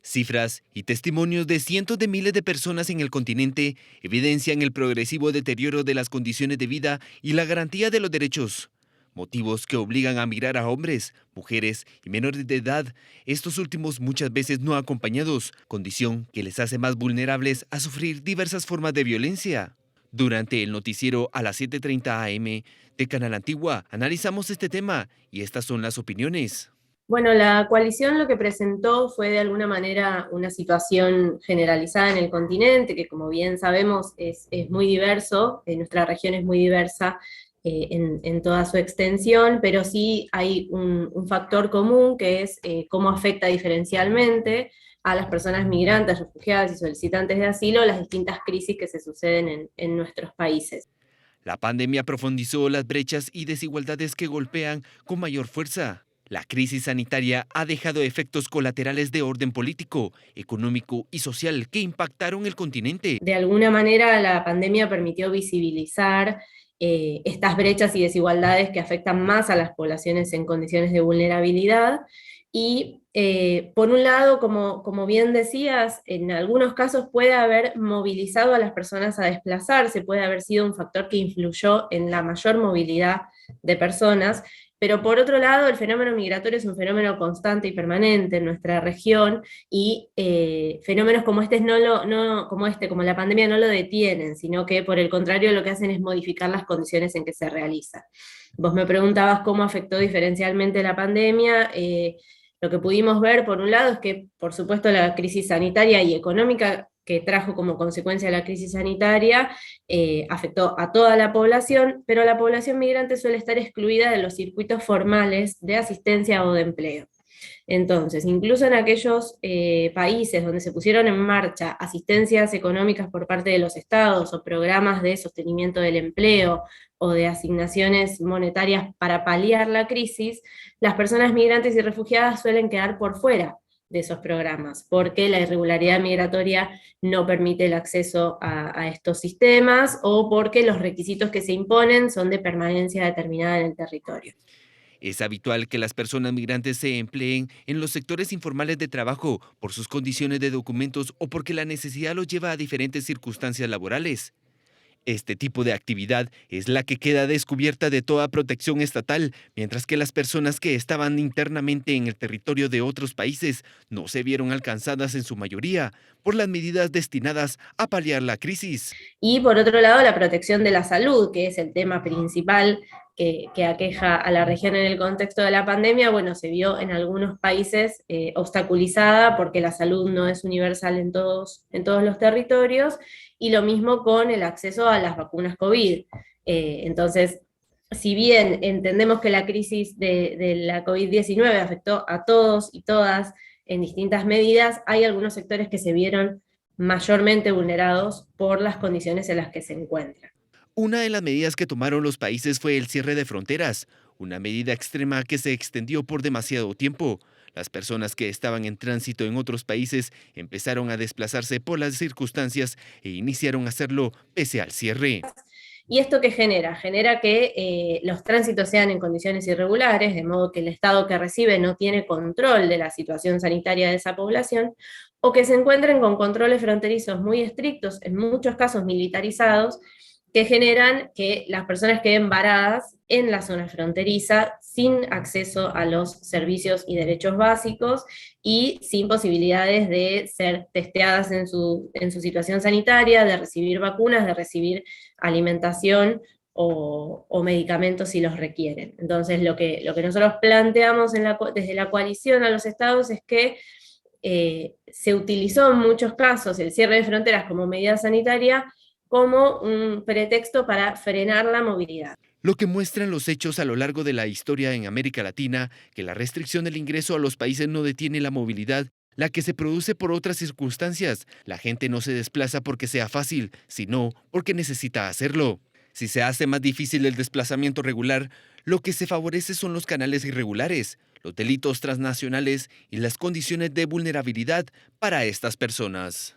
Cifras y testimonios de cientos de miles de personas en el continente evidencian el progresivo deterioro de las condiciones de vida y la garantía de los derechos. Motivos que obligan a migrar a hombres, mujeres y menores de edad, estos últimos muchas veces no acompañados, condición que les hace más vulnerables a sufrir diversas formas de violencia. Durante el noticiero a las 7:30 am de Canal Antigua analizamos este tema y estas son las opiniones. Bueno, la coalición lo que presentó fue de alguna manera una situación generalizada en el continente, que como bien sabemos es muy diverso, nuestra región es muy diversa en toda su extensión, pero sí hay un factor común que es cómo afecta diferencialmente a las personas migrantes, refugiadas y solicitantes de asilo las distintas crisis que se suceden en nuestros países. La pandemia profundizó las brechas y desigualdades que golpean con mayor fuerza. La crisis sanitaria ha dejado efectos colaterales de orden político, económico y social que impactaron el continente. De alguna manera la pandemia permitió visibilizar estas brechas y desigualdades que afectan más a las poblaciones en condiciones de vulnerabilidad. Y por un lado, como bien decías, en algunos casos puede haber movilizado a las personas a desplazarse, puede haber sido un factor que influyó en la mayor movilidad de personas, pero por otro lado, el fenómeno migratorio es un fenómeno constante y permanente en nuestra región y fenómenos como como la pandemia no lo detienen, sino que por el contrario lo que hacen es modificar las condiciones en que se realiza. Vos me preguntabas cómo afectó diferencialmente la pandemia. Lo que pudimos ver, por un lado, es que, por supuesto, la crisis sanitaria y económica que trajo como consecuencia la crisis sanitaria afectó a toda la población, pero la población migrante suele estar excluida de los circuitos formales de asistencia o de empleo. Entonces, incluso en aquellos países donde se pusieron en marcha asistencias económicas por parte de los estados o programas de sostenimiento del empleo o de asignaciones monetarias para paliar la crisis, las personas migrantes y refugiadas suelen quedar por fuera de esos programas, porque la irregularidad migratoria no permite el acceso a estos sistemas o porque los requisitos que se imponen son de permanencia determinada en el territorio. Es habitual que las personas migrantes se empleen en los sectores informales de trabajo por sus condiciones de documentos o porque la necesidad los lleva a diferentes circunstancias laborales. Este tipo de actividad es la que queda descubierta de toda protección estatal, mientras que las personas que estaban internamente en el territorio de otros países no se vieron alcanzadas en su mayoría por las medidas destinadas a paliar la crisis. Y por otro lado, la protección de la salud, que es el tema principal que aqueja a la región en el contexto de la pandemia, bueno, se vio en algunos países obstaculizada porque la salud no es universal en todos los territorios, y lo mismo con el acceso a las vacunas COVID. Entonces, si bien entendemos que la crisis de la COVID-19 afectó a todos y todas en distintas medidas, hay algunos sectores que se vieron mayormente vulnerados por las condiciones en las que se encuentran. Una de las medidas que tomaron los países fue el cierre de fronteras, una medida extrema que se extendió por demasiado tiempo. Las personas que estaban en tránsito en otros países empezaron a desplazarse por las circunstancias e iniciaron a hacerlo pese al cierre. ¿Y esto qué genera? Genera que los tránsitos sean en condiciones irregulares, de modo que el Estado que recibe no tiene control de la situación sanitaria de esa población, o que se encuentren con controles fronterizos muy estrictos, en muchos casos militarizados, que generan que las personas queden varadas en la zona fronteriza sin acceso a los servicios y derechos básicos y sin posibilidades de ser testeadas en su situación sanitaria, de recibir vacunas, de recibir alimentación o medicamentos si los requieren. Entonces, lo que nosotros planteamos desde la coalición a los estados es que se utilizó en muchos casos el cierre de fronteras como medida sanitaria como un pretexto para frenar la movilidad. Lo que muestran los hechos a lo largo de la historia en América Latina, que la restricción del ingreso a los países no detiene la movilidad, la que se produce por otras circunstancias. La gente no se desplaza porque sea fácil, sino porque necesita hacerlo. Si se hace más difícil el desplazamiento regular, lo que se favorece son los canales irregulares, los delitos transnacionales y las condiciones de vulnerabilidad para estas personas.